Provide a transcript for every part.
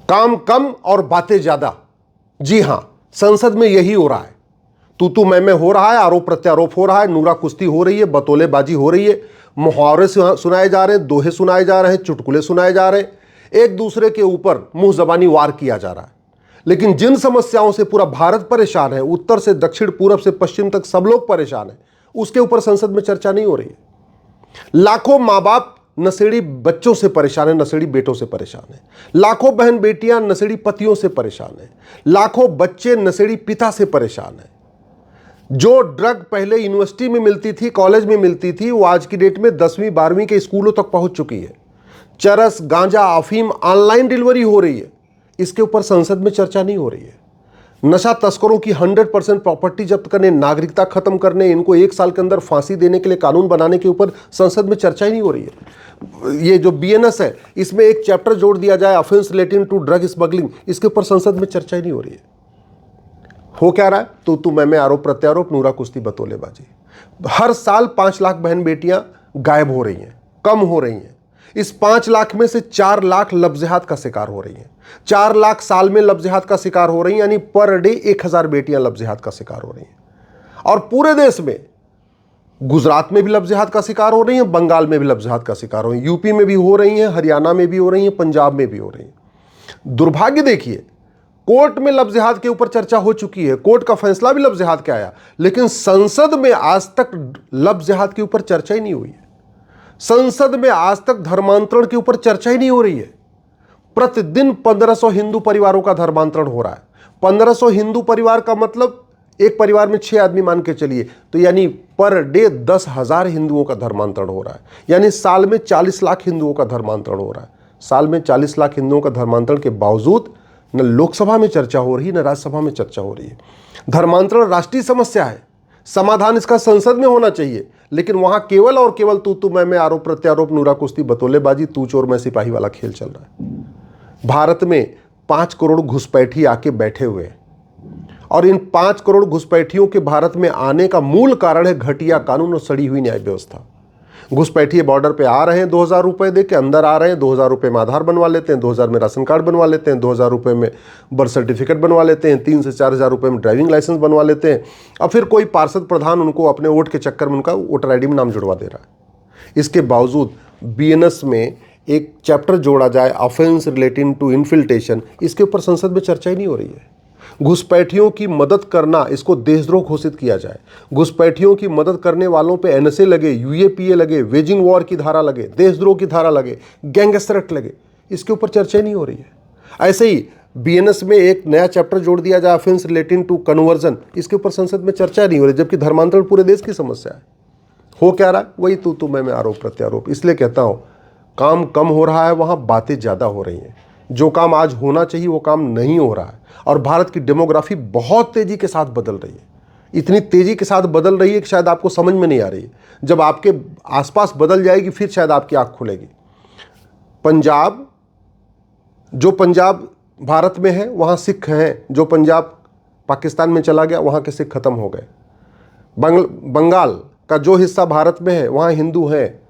काम कम और बातें ज्यादा। जी हां, संसद में यही हो रहा है। तू मैं हो रहा है, आरोप प्रत्यारोप हो रहा है, नूरा कुश्ती हो रही है, बतौलेबाजी हो रही है, मुहावरे सुनाए जा रहे हैं, दोहे सुनाए जा रहे हैं, चुटकुले सुनाए जा रहे हैं, एक दूसरे के ऊपर मुंह जबानी वार किया जा रहा है। लेकिन जिन समस्याओं से पूरा भारत परेशान है, उत्तर से दक्षिण, पूरब से पश्चिम तक सब लोग परेशान हैं, उसके ऊपर संसद में चर्चा नहीं हो रही है। लाखों माँ बाप नशेड़ी बच्चों से परेशान है, नशेड़ी बेटों से परेशान है। लाखों बहन बेटियां नशेड़ी पतियों से परेशान है। लाखों बच्चे नशेड़ी पिता से परेशान है। जो ड्रग पहले यूनिवर्सिटी में मिलती थी, कॉलेज में मिलती थी, वो आज की डेट में 10वीं 12वीं के स्कूलों तक पहुंच चुकी है। चरस, गांजा, अफीम ऑनलाइन डिलीवरी हो रही है। इसके ऊपर संसद में चर्चा नहीं हो रही है। नशा तस्करों की 100% प्रॉपर्टी जब्त करने, नागरिकता खत्म करने, इनको 1 साल के अंदर फांसी देने के लिए कानून बनाने के ऊपर संसद में चर्चा ही नहीं हो रही है। ये जो बीएनएस है, इसमें एक चैप्टर जोड़ दिया जाए, offence relating to drug smuggling, इसके ऊपर संसद में चर्चा ही नहीं हो रही है। हो क्या रहा है? तू मैं, आरोप प्रत्यारोप, नूरा कुश्ती, बतौलेबाजी। हर साल 5 लाख बहन बेटियां गायब हो रही हैं, कम हो रही हैं। इस 5 लाख में से 4 लाख लफ्ज़-ए-हाथ का शिकार हो रही हैं। 4 लाख साल में लफ्ज़-ए-हाथ का शिकार हो रही हैं, यानी पर डे 1000 बेटियां लफ्ज़-ए-हाथ का शिकार हो रही हैं। और पूरे देश में गुजरात में भी लफ्ज़-ए-हाथ का शिकार हो रही हैं, बंगाल में भी लफ्ज़-ए-हाथ का शिकार हो रही हैं, यूपी में भी हो रही हैं, हरियाणा में भी हो रही हैं, पंजाब में भी हो रही हैं। दुर्भाग्य देखिए, कोर्ट में लफ्ज़-ए-हाथ के ऊपर चर्चा हो चुकी है, कोर्ट का फैसला भी लफ्ज़-ए-हाथ के आया, लेकिन संसद में आज तक लफ्ज़-ए-हाथ के ऊपर चर्चा ही नहीं हुई है। संसद में आज तक धर्मांतरण के ऊपर चर्चा ही नहीं हो रही है। प्रतिदिन 1500 हिंदू परिवारों का धर्मांतरण हो रहा है। 1500 हिंदू परिवार का मतलब एक परिवार में 6 आदमी मान के चलिए, तो यानी पर डे 10,000 हिंदुओं का धर्मांतरण हो रहा है। यानी साल में 40 लाख हिंदुओं का धर्मांतरण हो रहा है। साल में 40 लाख हिंदुओं का धर्मांतरण के बावजूद न लोकसभा में चर्चा हो रही, न राज्यसभा में चर्चा हो रही है। धर्मांतरण राष्ट्रीय समस्या है, समाधान इसका संसद में होना चाहिए, लेकिन वहां केवल और केवल तू मैं, आरोप प्रत्यारोप, नूरा कुश्ती, बतौलेबाजी, तू चोर मैं सिपाही वाला खेल चल रहा है। भारत में 5 करोड़ घुसपैठी आके बैठे हुए हैं, और इन 5 करोड़ घुसपैठियों के भारत में आने का मूल कारण है घटिया कानून और सड़ी हुई न्याय व्यवस्था। घुसपैठिए बॉर्डर पे आ रहे हैं, 2000 रुपये दे के अंदर आ रहे हैं, 2000 रुपये में आधार बनवा लेते हैं, 2000 में राशन कार्ड बनवा लेते हैं, 2000 रुपये में बर्थ सर्टिफिकेट बनवा लेते हैं, 3 से 4000 रुपये में ड्राइविंग लाइसेंस बनवा लेते हैं, और फिर कोई पार्षद प्रधान उनको अपने वोट के चक्कर में उनका वोटर ID में नाम जुड़वा दे रहा है। इसके बावजूद बीएनएस में एक चैप्टर जोड़ा जाए, ऑफेंस रिलेटिंग टू इन्फिल्ट्रेशन, इसके ऊपर संसद में चर्चा ही नहीं हो रही है। घुसपैठियों की मदद करना, इसको देशद्रोह घोषित किया जाए। घुसपैठियों की मदद करने वालों पे NSA लगे, UAPA लगे, वेजिंग वॉर की धारा लगे, देशद्रोह की धारा लगे, गैंगस्टर एक्ट लगे, इसके ऊपर चर्चा नहीं हो रही है। ऐसे ही बीएनएस में एक नया चैप्टर जोड़ दिया जाए, ऑफेंस रिलेटिंग टू कन्वर्जन, इसके ऊपर संसद में चर्चा नहीं हो रही, जबकि धर्मांतरण पूरे देश की समस्या है। हो क्या रहा है? वही तू मैं, आरोप प्रत्यारोप। इसलिए कहता हूं, काम कम हो रहा है, वहां बातें ज्यादा हो रही हैं। जो काम आज होना चाहिए वो काम नहीं हो रहा है। और भारत की डेमोग्राफी बहुत तेजी के साथ बदल रही है, इतनी तेजी के साथ बदल रही है कि शायद आपको समझ में नहीं आ रही है। जब आपके आसपास बदल जाएगी, फिर शायद आपकी आंख खुलेगी। पंजाब, जो पंजाब भारत में है वहाँ सिख हैं, जो पंजाब पाकिस्तान में चला गया वहाँ के सिख खत्म हो गए। बंगाल का जो हिस्सा भारत में है वहाँ हिंदू हैं,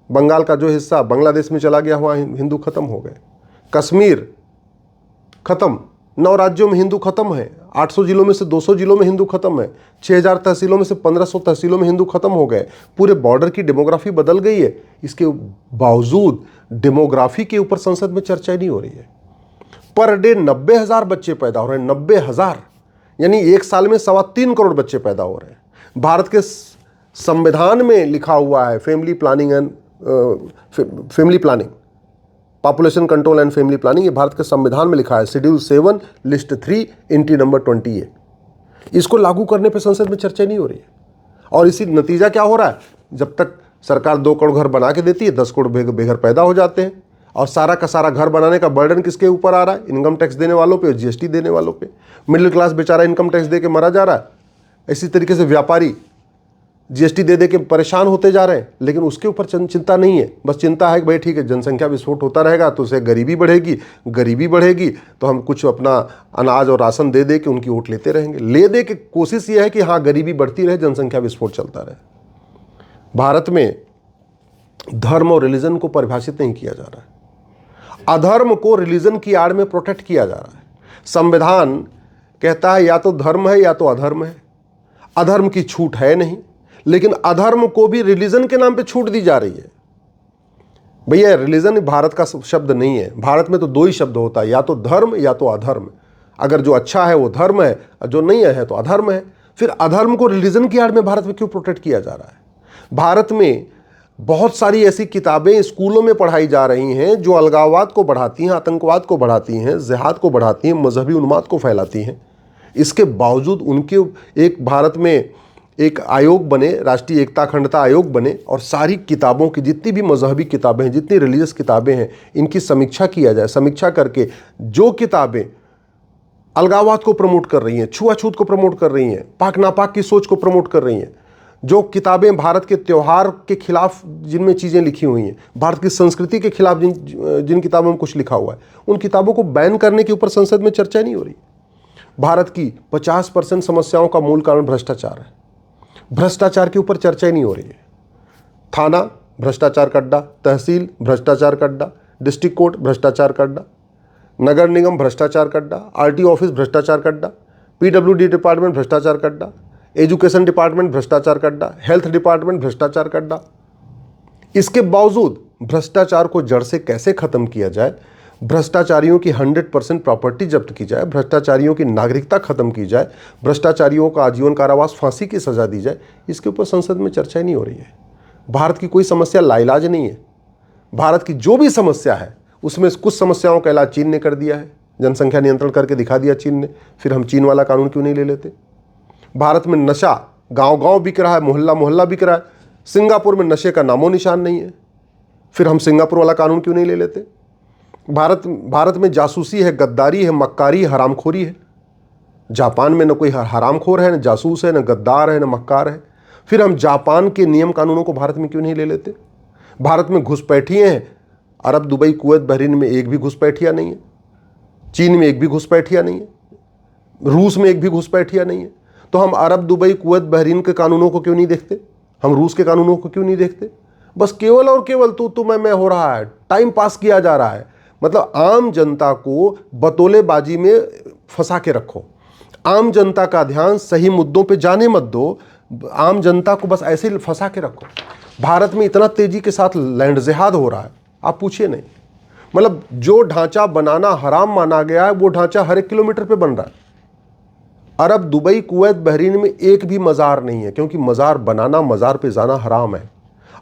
बंगाल का जो हिस्सा बांग्लादेश में चला गया वहाँ हिंदू खत्म हो गए। कश्मीर खत्म, 9 राज्यों में हिंदू खत्म है, 800 जिलों में से 200 जिलों में हिंदू खत्म है, 6000 तहसीलों में से 1500 तहसीलों में हिंदू खत्म हो गए। पूरे बॉर्डर की डेमोग्राफी बदल गई है। इसके बावजूद डेमोग्राफी के ऊपर संसद में चर्चा नहीं हो रही है। पर डे 90,000 बच्चे पैदा हो रहे हैं, 90,000, यानी एक साल में 3.25 करोड़ बच्चे पैदा हो रहे हैं। भारत के संविधान में लिखा हुआ है family planning, population control and family planning, ये भारत के संविधान में लिखा है, शेड्यूल 7 लिस्ट 3 एंट्री नंबर 28। इसको लागू करने पे संसद में चर्चा नहीं हो रही है। और इसी नतीजा क्या हो रहा है? जब तक सरकार 2 करोड़ घर बना के देती है, 10 करोड़ बेघर पैदा हो जाते हैं, और सारा का सारा घर बनाने का बर्डन किसके ऊपर आ रहा है? इनकम टैक्स देने वालों पे और GST देने वालों पे। मिडिल क्लास बेचारा इनकम टैक्स दे के मरा जा रहा है। इसी तरीके से व्यापारी GST दे के परेशान होते जा रहे हैं, लेकिन उसके ऊपर चिंता नहीं है। बस चिंता है कि भाई ठीक है, जनसंख्या विस्फोट होता रहेगा तो उससे गरीबी बढ़ेगी तो हम कुछ अपना अनाज और राशन दे के उनकी वोट लेते रहेंगे। ले दे के कोशिश ये है कि हाँ, गरीबी बढ़ती रहे, जनसंख्या विस्फोट चलता रहे। भारत में धर्म और रिलीजन को परिभाषित नहीं किया जा रहा है। अधर्म को रिलीजन की आड़ में प्रोटेक्ट किया जा रहा है। संविधान कहता है या तो धर्म है या तो अधर्म है, अधर्म की छूट है नहीं, लेकिन अधर्म को भी रिलीजन के नाम पे छूट दी जा रही है। भैया रिलीजन भारत का शब्द नहीं है, भारत में तो दो ही शब्द होता है, या तो धर्म या तो अधर्म। अगर जो अच्छा है वो धर्म है, जो नहीं है तो अधर्म है। फिर अधर्म को रिलीजन की आड़ में भारत में क्यों प्रोटेक्ट किया जा रहा है? भारत में बहुत सारी ऐसी किताबें स्कूलों में पढ़ाई जा रही हैं जो अलगाववाद को बढ़ाती हैं, आतंकवाद को बढ़ाती हैं, जिहाद को बढ़ाती हैं, मजहबी उन्माद को फैलाती हैं। इसके बावजूद उनके एक भारत में एक आयोग बने, राष्ट्रीय एकता अखंडता आयोग बने, और सारी किताबों की जितनी भी मजहबी किताबें हैं, जितनी रिलीजियस किताबें हैं, इनकी समीक्षा किया जाए। समीक्षा करके जो किताबें अलगाववाद को प्रमोट कर रही हैं, छुआछूत को प्रमोट कर रही हैं, पाक नापाक की सोच को प्रमोट कर रही हैं, जो किताबें भारत के त्यौहार के खिलाफ जिनमें चीज़ें लिखी हुई हैं, भारत की संस्कृति के खिलाफ जिन किताबों में कुछ लिखा हुआ है, उन किताबों को बैन करने के ऊपर संसद में चर्चा नहीं हो रही। भारत की 50% समस्याओं का मूल कारण भ्रष्टाचार है। भ्रष्टाचार के ऊपर चर्चा ही नहीं हो रही है। थाना भ्रष्टाचार का अड्डा, तहसील भ्रष्टाचार का अड्डा, डिस्ट्रिक्ट कोर्ट भ्रष्टाचार का अड्डा, नगर निगम भ्रष्टाचार का अड्डा, आरटीओ ऑफिस भ्रष्टाचार का अड्डा, पीडब्ल्यूडी डिपार्टमेंट भ्रष्टाचार का अड्डा, एजुकेशन डिपार्टमेंट भ्रष्टाचार का अड्डा, हेल्थ डिपार्टमेंट भ्रष्टाचार का अड्डा। इसके बावजूद भ्रष्टाचार को जड़ से कैसे खत्म किया जाए, भ्रष्टाचारियों की 100% प्रॉपर्टी जब्त की जाए, भ्रष्टाचारियों की नागरिकता खत्म की जाए, भ्रष्टाचारियों का आजीवन कारावास, फांसी की सजा दी जाए, इसके ऊपर संसद में चर्चा ही नहीं हो रही है। भारत की कोई समस्या लाइलाज नहीं है। भारत की जो भी समस्या है उसमें कुछ समस्याओं का इलाज चीन ने कर दिया है, जनसंख्या नियंत्रण करके दिखा दिया चीन ने। फिर हम चीन वाला कानून क्यों नहीं ले लेते? भारत में नशा गांव-गांव बिक रहा है, मोहल्ला-मोहल्ला बिक रहा है। सिंगापुर में नशे का नामो निशान नहीं है, फिर हम सिंगापुर वाला कानून क्यों नहीं ले लेते? भारत में जासूसी है, गद्दारी है, मक्कारी है, हरामखोरी है। जापान में न कोई हरामखोर है, न जासूस है, न गद्दार है, न मक्कार है। फिर हम जापान के नियम कानूनों को भारत में क्यों नहीं ले लेते? भारत में घुसपैठिए हैं, अरब, दुबई, कुवैत, बहरीन में एक भी घुसपैठिया नहीं है, चीन में एक भी घुसपैठिया नहीं है, रूस में एक भी घुसपैठिया नहीं है। तो हम अरब, दुबई, कुवैत, बहरीन के कानूनों को क्यों नहीं देखते? हम रूस के कानूनों को क्यों नहीं देखते? बस केवल और केवल तू मैं हो रहा है, टाइम पास किया जा रहा है। मतलब आम जनता को बतौलेबाजी में फंसा के रखो, आम जनता का ध्यान सही मुद्दों पे जाने मत दो, आम जनता को बस ऐसे ही फंसा के रखो। भारत में इतना तेजी के साथ लैंड जिहाद हो रहा है, आप पूछिए नहीं। मतलब जो ढांचा बनाना हराम माना गया है वो ढांचा हर 1 किलोमीटर पे बन रहा है। अरब, दुबई, कुवैत, बहरीन में एक भी मज़ार नहीं है, क्योंकि मज़ार बनाना, मज़ार पे जाना हराम है।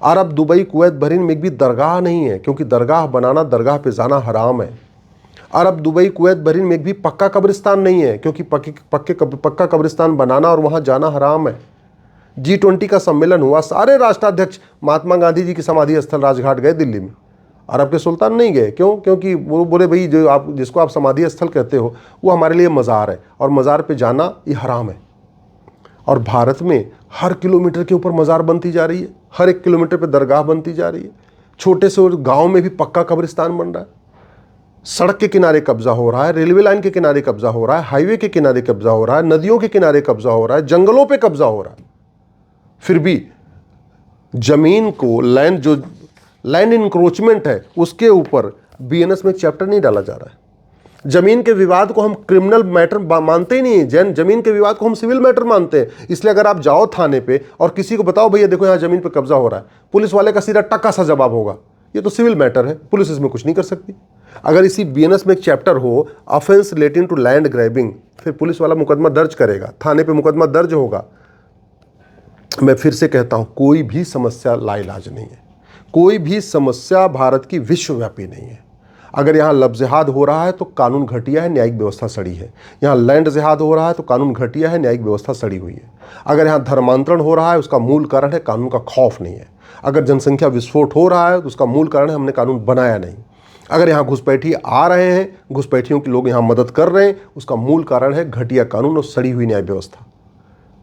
अरब, दुबई, कुवैत, बहरीन में एक भी दरगाह नहीं है, क्योंकि दरगाह बनाना, दरगाह पे जाना हराम है। अरब, दुबई, कुवैत, बहरीन में एक भी पक्का कब्रिस्तान नहीं है, क्योंकि पक्का कब्रिस्तान बनाना और वहाँ जाना हराम है। G20 का सम्मेलन हुआ, सारे राष्ट्राध्यक्ष महात्मा गांधी जी की समाधि स्थल राजघाट गए दिल्ली में, अरब के सुल्तान नहीं गए। क्यों? क्योंकि वो बोले भाई जिसको आप समाधि स्थल कहते हो वो हमारे लिए मज़ार है, और मज़ार पे जाना ये हराम है। और भारत में हर किलोमीटर के ऊपर मज़ार बनती जा रही है, हर 1 किलोमीटर पे दरगाह बनती जा रही है, छोटे से गांव में भी पक्का कब्रिस्तान बन रहा है, सड़क के किनारे कब्जा हो रहा है, रेलवे लाइन के किनारे कब्जा हो रहा है, हाईवे के किनारे कब्जा हो रहा है, नदियों के किनारे कब्जा हो रहा है, जंगलों पे कब्जा हो रहा है। फिर भी जमीन को लैंड इंक्रोचमेंट है उसके ऊपर बीएनएस में चैप्टर नहीं डाला जा रहा है। जमीन के विवाद को हम क्रिमिनल मैटर मानते ही नहीं, जमीन के विवाद को हम सिविल मैटर मानते हैं। इसलिए अगर आप जाओ थाने पे और किसी को बताओ भैया देखो यहाँ जमीन पे कब्जा हो रहा है, पुलिस वाले का सीधा टक्का सा जवाब होगा, ये तो सिविल मैटर है, पुलिस इसमें कुछ नहीं कर सकती। अगर इसी बीएनएस में एक चैप्टर हो offence relating to land grabbing, फिर पुलिस वाला मुकदमा दर्ज करेगा, थाने पे मुकदमा दर्ज होगा। मैं फिर से कहता हूं, कोई भी समस्या लाइलाज नहीं है, कोई भी समस्या भारत की विश्वव्यापी नहीं है। अगर यहाँ लव जिहाद हो रहा है तो कानून घटिया है, न्यायिक व्यवस्था सड़ी है। यहाँ लैंड जिहाद हो रहा है तो कानून घटिया है, न्यायिक व्यवस्था सड़ी हुई है। अगर यहाँ धर्मांतरण हो रहा है उसका मूल कारण है कानून का खौफ नहीं है। अगर जनसंख्या विस्फोट हो रहा है तो उसका मूल कारण है हमने कानून बनाया नहीं। अगर यहाँ घुसपैठी आ रहे हैं, घुसपैठियों के लोग यहाँ मदद कर रहे हैं, उसका मूल कारण है घटिया कानून और सड़ी हुई न्याय व्यवस्था।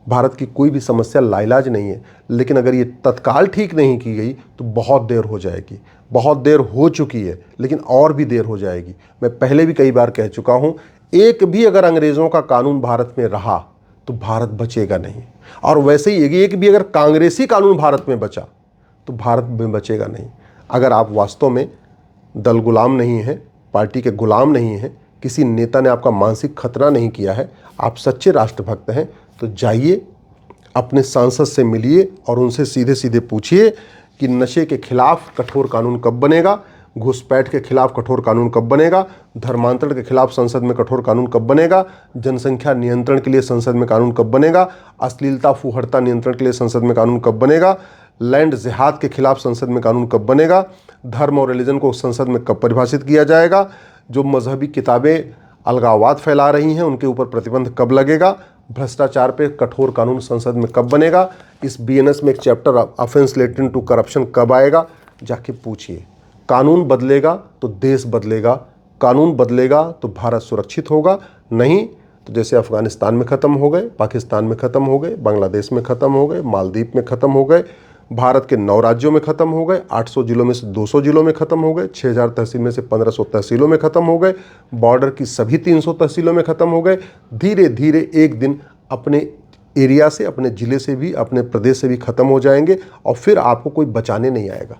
भारत की कोई भी समस्या लाइलाज नहीं है, लेकिन अगर ये तत्काल ठीक नहीं की गई तो बहुत देर हो जाएगी। बहुत देर हो चुकी है, लेकिन और भी देर हो जाएगी। मैं पहले भी कई बार कह चुका हूँ, एक भी अगर अंग्रेज़ों का कानून भारत में रहा तो भारत बचेगा नहीं, और वैसे ही एक भी अगर कांग्रेसी कानून भारत में बचा तो भारत में बचेगा नहीं। अगर आप वास्तव में दल गुलाम नहीं हैं, पार्टी के गुलाम नहीं हैं, किसी नेता ने आपका मानसिक खतना नहीं किया है, आप सच्चे राष्ट्रभक्त हैं, तो जाइए अपने सांसद से मिलिए और उनसे सीधे सीधे पूछिए कि नशे के खिलाफ कठोर कानून कब बनेगा, घुसपैठ के खिलाफ कठोर कानून कब बनेगा, धर्मांतरण के खिलाफ संसद में कठोर कानून कब बनेगा, जनसंख्या नियंत्रण के लिए संसद में कानून कब बनेगा, अश्लीलता फुहड़ता नियंत्रण के लिए संसद में कानून कब बनेगा, लैंड जिहाद के खिलाफ संसद में कानून कब बनेगा, धर्म और रिलीजन को संसद में कब परिभाषित किया जाएगा, जो मजहबी किताबें अलगाववाद फैला रही हैं उनके ऊपर प्रतिबंध कब लगेगा, भ्रष्टाचार पे कठोर कानून संसद में कब बनेगा, इस बीएनएस में एक chapter offence related to corruption कब आएगा, जाके पूछिए। कानून बदलेगा तो देश बदलेगा, कानून बदलेगा तो भारत सुरक्षित होगा, नहीं तो जैसे अफगानिस्तान में ख़त्म हो गए, पाकिस्तान में ख़त्म हो गए, बांग्लादेश में ख़त्म हो गए, मालदीव में ख़त्म हो गए, भारत के 9 राज्यों में ख़त्म हो गए, 800 जिलों में से 200 जिलों में ख़त्म हो गए, 6000 तहसील में से 1500 तहसीलों में ख़त्म हो गए, बॉर्डर की सभी 300 तहसीलों में ख़त्म हो गए। धीरे धीरे एक दिन अपने एरिया से, अपने ज़िले से भी, अपने प्रदेश से भी ख़त्म हो जाएंगे और फिर आपको कोई बचाने नहीं आएगा।